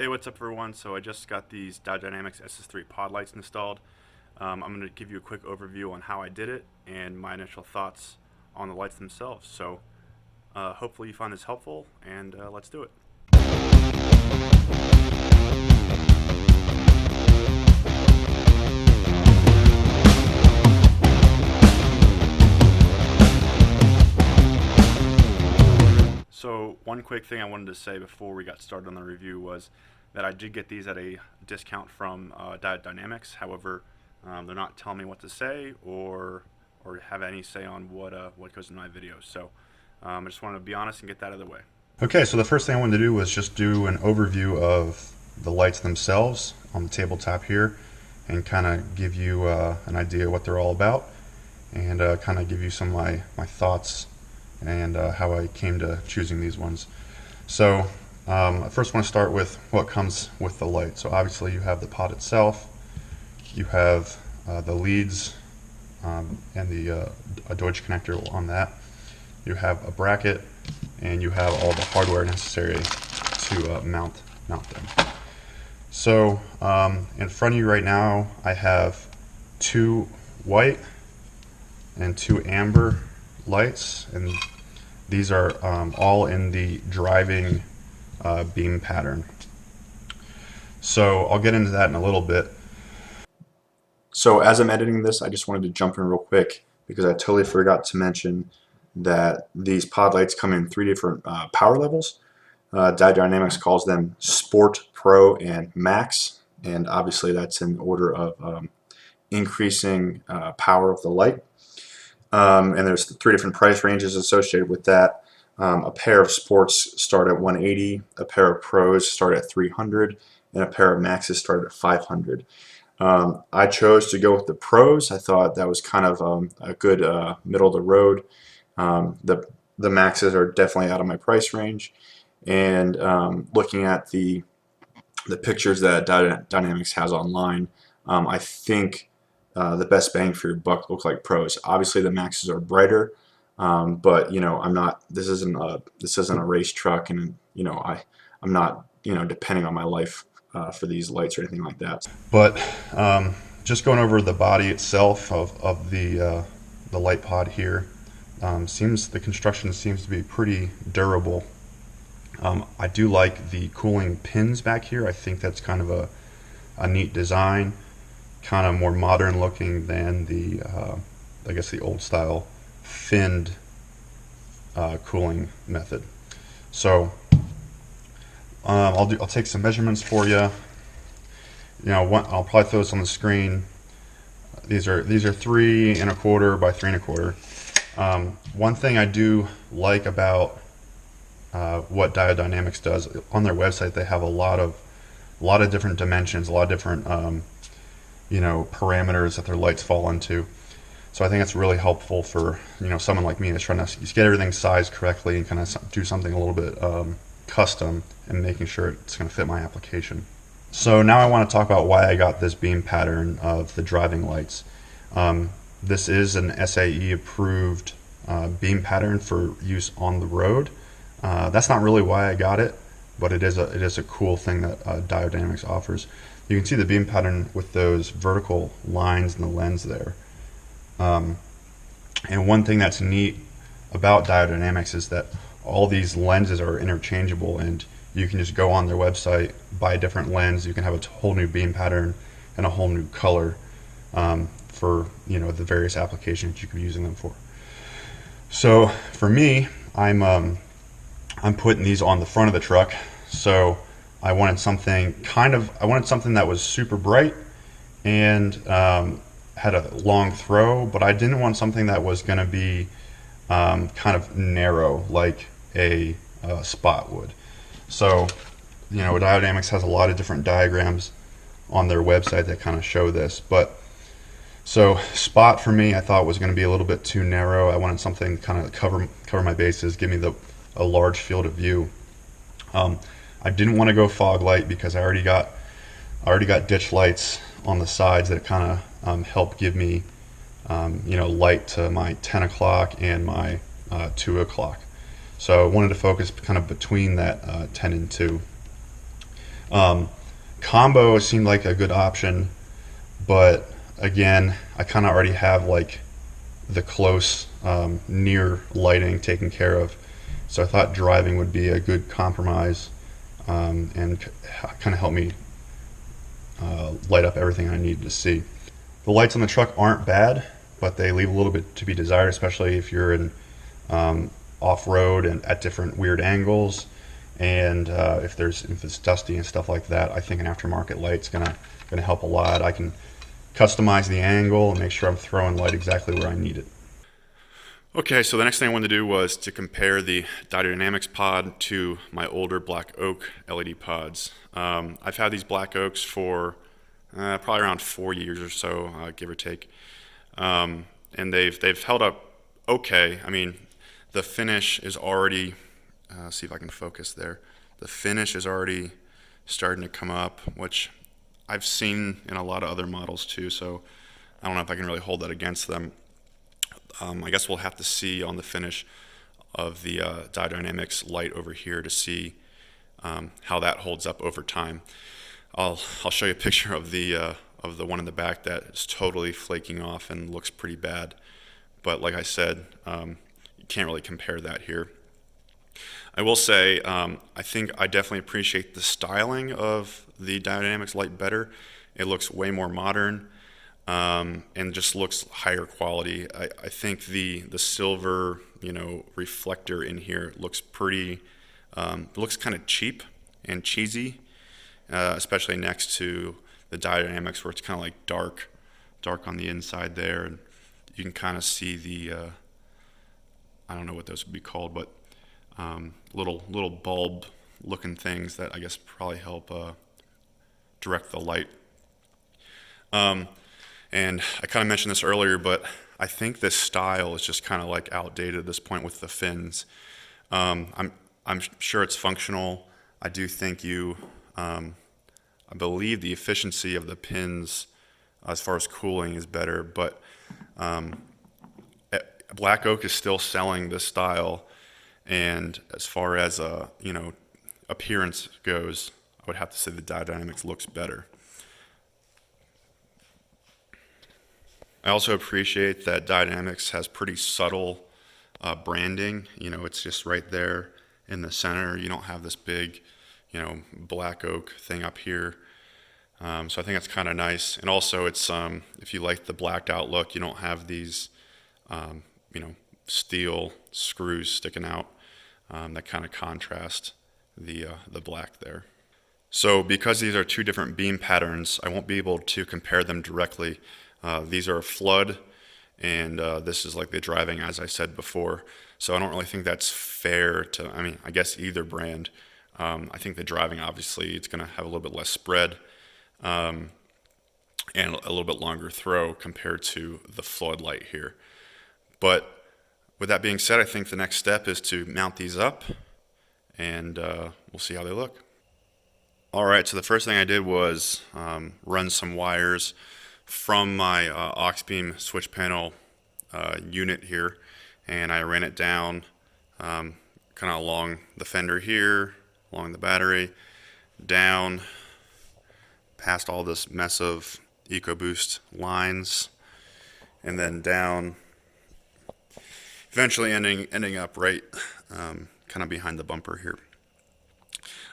Hey, what's up everyone? So I just got these Diode Dynamics SS3 pod lights installed. I'm going to give you a quick overview on how I did it and my initial thoughts on the lights themselves. So hopefully you find this helpful, and let's do it. So one quick thing I wanted to say before we got started on the review was that I did get these at a discount from Diode Dynamics. However, they're not telling me what to say or have any say on what goes in my videos. So I just wanted to be honest and get that out of the way. Okay, so the first thing I wanted to do was just do an overview of the lights themselves on the tabletop here and kind of give you an idea of what they're all about and kind of give you some of my thoughts and how I came to choosing these ones. So I first want to start with what comes with the light. So obviously you have the pod itself, you have the leads and a Diode connector on that. You have a bracket, and you have all the hardware necessary to mount them. So in front of you right now, I have two white and two amber lights, and these are all in the driving beam pattern. So I'll get into that in a little bit. So as I'm editing this, I just wanted to jump in real quick because I totally forgot to mention that these pod lights come in three different power levels. Diode Dynamics calls them Sport, Pro, and Max, and obviously that's in order of increasing power of the light. And there's three different price ranges associated with that. A pair of Sports start at 180, a pair of Pros start at 300, and a pair of Maxes start at 500. I chose to go with the Pros. I thought that was kind of a good middle of the road. The Maxes are definitely out of my price range, and looking at the pictures that Dynamics has online, I think the best bang for your buck look like Pros. Obviously, the Maxes are brighter, but you know, I'm not. This isn't a race truck, and you know, I'm not depending on my life for these lights or anything like that. But just going over the body itself of the light pod here. The construction seems to be pretty durable. I do like the cooling pins back here. I think that's kind of a neat design, kind of more modern looking than the I guess the old style finned cooling method. So I'll take some measurements for you. I'll probably throw this on the screen. These are 3 1/4 by 3 1/4. One thing I do like about what Diode Dynamics does on their website, they have a lot of different dimensions, a lot of different parameters that their lights fall into. So I think it's really helpful for someone like me that's trying to get everything sized correctly and kind of do something a little bit custom and making sure it's going to fit my application. So now I want to talk about why I got this beam pattern of the driving lights. This is an SAE approved beam pattern for use on the road. That's not really why I got it, but it is a cool thing that Diode Dynamics offers. You can see the beam pattern with those vertical lines in the lens there. And one thing that's neat about Diode Dynamics is that all these lenses are interchangeable, and you can just go on their website, buy a different lens. You can have a whole new beam pattern and a whole new color for the various applications you could be using them for. So for me, I'm putting these on the front of the truck. So I wanted something that was super bright and had a long throw, but I didn't want something that was going to be kind of narrow like a spot would. So Diode Dynamics has a lot of different diagrams on their website that kind of show this, but so spot for me I thought was going to be a little bit too narrow. I wanted something to kind of cover my bases, give me a large field of view. I didn't want to go fog light because I already got ditch lights on the sides that kind of help give me light to my 10 o'clock and my 2 o'clock. So I wanted to focus kind of between that 10 and 2. Combo seemed like a good option, but again, I kind of already have like the close near lighting taken care of. So I thought driving would be a good compromise and kind of help me light up everything I need to see. The lights on the truck aren't bad, but they leave a little bit to be desired, especially if you're in off-road and at different weird angles. And if it's dusty and stuff like that, I think an aftermarket light's gonna help a lot. I can customize the angle and make sure I'm throwing light exactly where I need it. Okay, so the next thing I wanted to do was to compare the Diode Dynamics pod to my older black oak LED pods. I've had these black oaks for probably around 4 years or so, give or take, and they've held up okay. I mean, the finish is already. See if I can focus there. The finish is already starting to come up, which I've seen in a lot of other models too. So I don't know if I can really hold that against them. I guess we'll have to see on the finish of the Diode Dynamics light over here to see how that holds up over time. I'll show you a picture of the one in the back that is totally flaking off and looks pretty bad. But like I said, you can't really compare that here. I will say I think I definitely appreciate the styling of the Diode Dynamics light better. It looks way more modern. And just looks higher quality. I think the silver, reflector in here looks pretty, looks kind of cheap and cheesy, especially next to the Diode Dynamics where it's kind of like dark on the inside there, and you can kind of see the, I don't know what those would be called, but little bulb looking things that I guess probably help direct the light. And I kind of mentioned this earlier, but I think this style is just kind of like outdated at this point with the fins. I'm sure it's functional. I do think I believe the efficiency of the pins as far as cooling is better, but Black Oak is still selling this style, and as far as appearance goes, I would have to say the Diode Dynamics looks better. I also appreciate that Diode Dynamics has pretty subtle branding. It's just right there in the center. You don't have this big, black oak thing up here. So I think that's kind of nice. And also, it's if you like the blacked out look, you don't have these, steel screws sticking out that kind of contrast the black there. So because these are two different beam patterns, I won't be able to compare them directly. These are a flood, and this is like the driving, as I said before. So I don't really think that's fair to, I guess either brand. I think the driving, obviously, it's going to have a little bit less spread and a little bit longer throw compared to the floodlight here. But with that being said, I think the next step is to mount these up, and we'll see how they look. All right, so the first thing I did was run some wires from my aux beam switch panel unit here, and I ran it down kind of along the fender here, along the battery, down past all this mess of Ecoboost lines, and then down, eventually ending up right kind of behind the bumper here.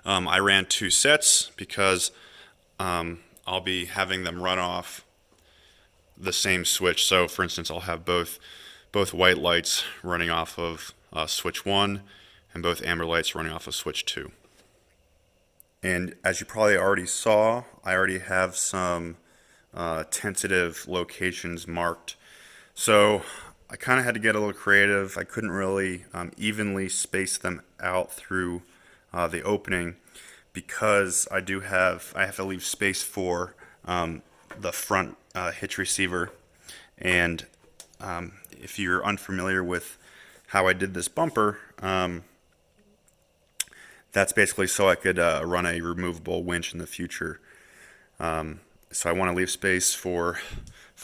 I ran 2 sets because I'll be having them run off the same switch. So for instance, I'll have both white lights running off of switch 1 and both amber lights running off of switch 2. And as you probably already saw, I already have some tentative locations marked. So I kind of had to get a little creative. I couldn't really evenly space them out through the opening because I have to leave space for the front hitch receiver. And if you're unfamiliar with how I did this bumper, that's basically so I could run a removable winch in the future. So I want to leave space for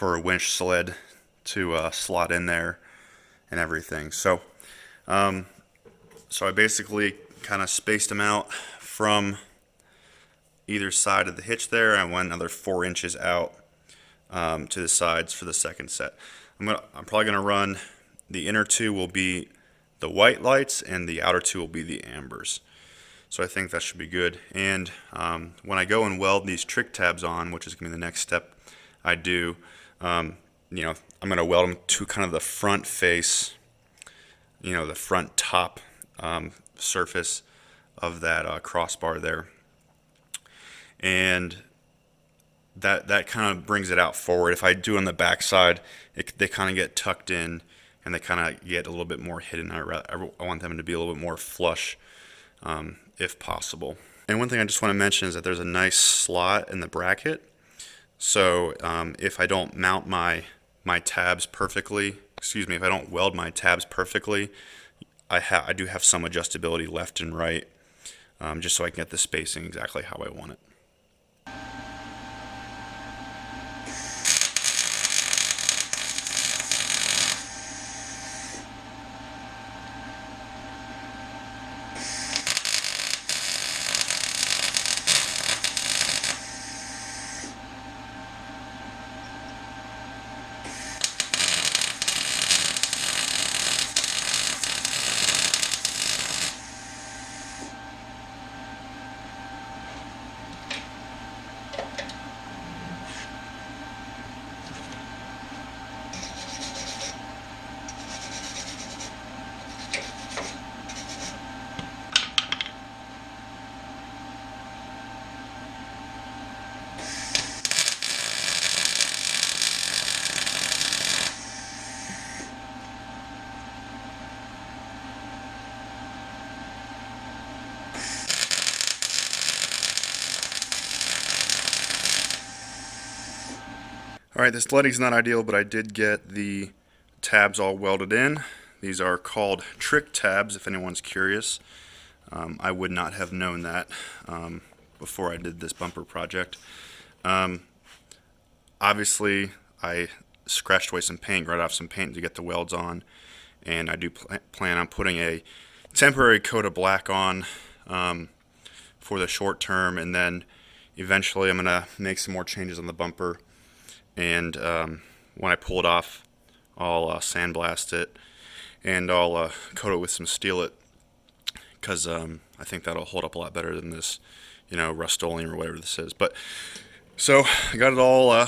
a winch sled to slot in there and everything. So I basically kind of spaced them out from either side of the hitch there. I went another 4 inches out to the sides for the second set. I'm probably gonna run the inner two will be the white lights and the outer two will be the ambers. So I think that should be good. And when I go and weld these trick tabs on, which is gonna be the next step I do, you know, I'm gonna weld them to kind of the front face, you know, the front top surface of that crossbar there. And that kind of brings it out forward. If I do on the back side, they kind of get tucked in and they kind of get a little bit more hidden. I want them to be a little bit more flush if possible. And one thing I just want to mention is that there's a nice slot in the bracket. So if I don't mount my tabs perfectly, excuse me, if I don't weld my tabs perfectly, I do have some adjustability left and right, just so I can get the spacing exactly how I want it. Alright, this lighting's not ideal, but I did get the tabs all welded in. These are called trick tabs, if anyone's curious. I would not have known that before I did this bumper project. Obviously, I scratched away some paint, got off some paint to get the welds on, and I do plan on putting a temporary coat of black on for the short term, and then eventually I'm going to make some more changes on the bumper. And when I pull it off, I'll sandblast it and I'll coat it with some Steelite, because I think that'll hold up a lot better than this, you know, Rust-Oleum or whatever this is. But so I got it all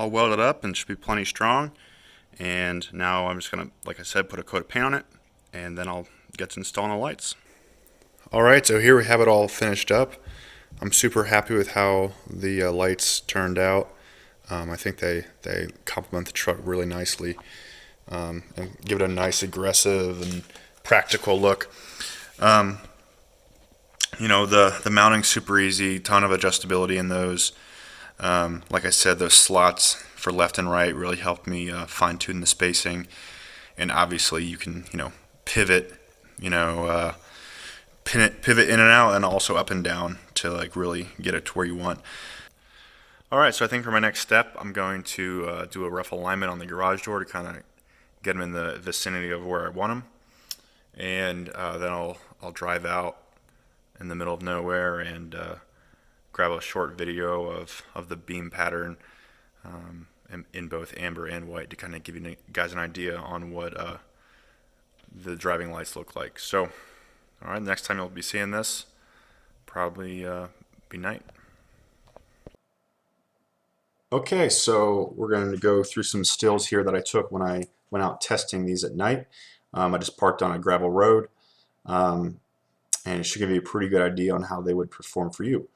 welded up and should be plenty strong. And now I'm just gonna, like I said, put a coat of paint on it, and then I'll get to installing the lights. All right, so here we have it all finished up. I'm super happy with how the lights turned out. I think they complement the truck really nicely and give it a nice aggressive and practical look. You know, the mounting's super easy, ton of adjustability in those. Like I said, those slots for left and right really helped me fine-tune the spacing. And obviously you can, you know, pivot, you know, pivot in and out, and also up and down to like really get it to where you want. Alright, so I think for my next step, I'm going to do a rough alignment on the garage door to kind of get them in the vicinity of where I want them. And then I'll drive out in the middle of nowhere and grab a short video of the beam pattern in both amber and white to kind of give you guys an idea on what the driving lights look like. So, alright, next time you'll be seeing this, probably be night. Okay, so we're going to go through some stills here that I took when I went out testing these at night. I just parked on a gravel road, and it should give you a pretty good idea on how they would perform for you.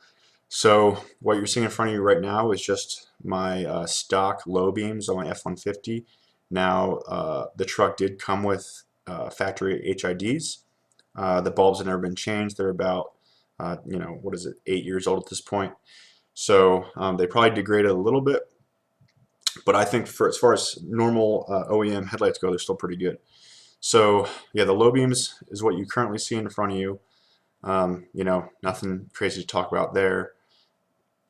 So what you're seeing in front of you right now is just my stock low beams on my F-150. Now the truck did come with factory HIDs. The bulbs have never been changed. They're about, you know, what is it, 8 years old at this point. So they probably degraded a little bit, but I think as far as normal OEM headlights go, they're still pretty good. So yeah, the low beams is what you currently see in front of you. You know, nothing crazy to talk about there.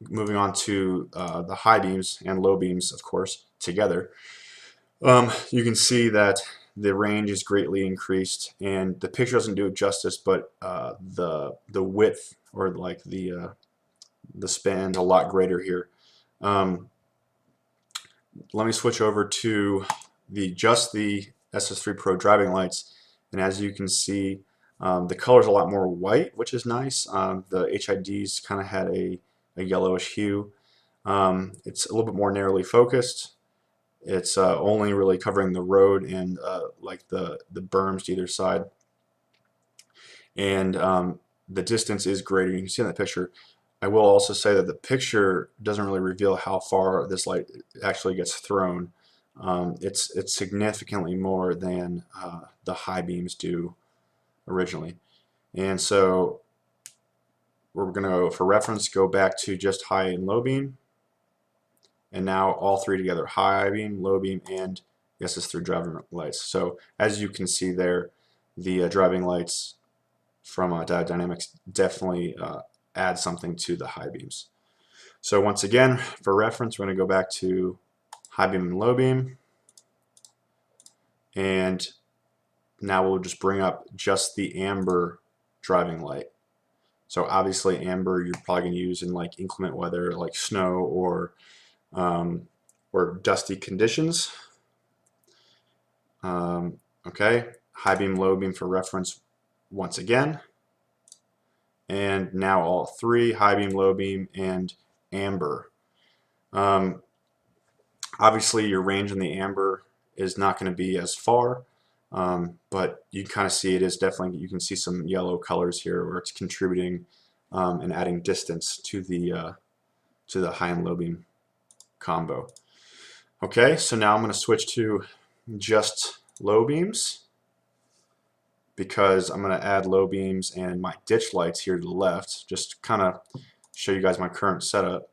Moving on to the high beams and low beams, of course, together. You can see that the range is greatly increased, and the picture doesn't do it justice, but the width, or like the the span's a lot greater here. Let me switch over to just the SS3 Pro driving lights, and as you can see, the color's a lot more white, which is nice. The HIDs kind of had a yellowish hue. It's a little bit more narrowly focused. It's only really covering the road and like the berms to either side, and the distance is greater. You can see in the picture. I will also say that the picture doesn't really reveal how far this light actually gets thrown. It's significantly more than the high beams do originally. And so we're going to, for reference, go back to just high and low beam. And now all three together, high beam, low beam, and SS3 driving lights. So as you can see there, the driving lights from Diode Dynamics definitely add something to the high beams. So once again, for reference, we're going to go back to high beam and low beam, and now we'll just bring up just the amber driving light. So obviously amber you're probably going to use in like inclement weather like snow or dusty conditions. Okay, high beam, low beam for reference once again. And now all three, high beam, low beam, and amber. Obviously your range in the amber is not going to be as far, but you kind of see it is definitely, you can see some yellow colors here where it's contributing and adding distance to the high and low beam combo. Okay, so now I'm going to switch to just low beams, because I'm going to add low beams and my ditch lights here to the left, just kind of show you guys my current setup.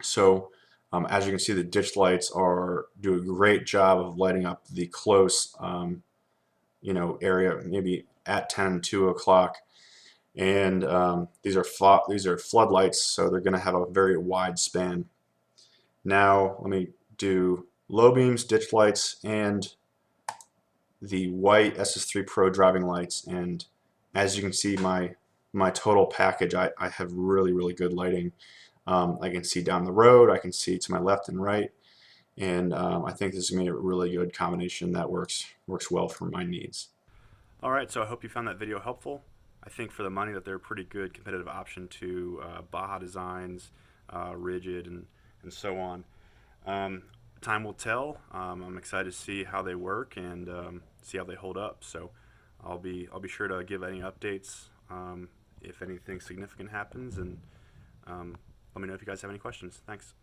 So as you can see, the ditch lights do a great job of lighting up the close area, maybe at 10, 2 o'clock. And these are floodlights, so they're going to have a very wide span. Now let me do low beams, ditch lights, and the white SS3 Pro driving lights, and as you can see, my total package, I have really good lighting. I can see down the road, I can see to my left and right, and I think this is going to be a really good combination that works well for my needs. Alright, so I hope you found that video helpful. I think for the money that they're a pretty good competitive option to Baja Designs, Rigid, and so on. Time will tell. I'm excited to see how they work and see how they hold up. So I'll be sure to give any updates if anything significant happens, and let me know if you guys have any questions. Thanks.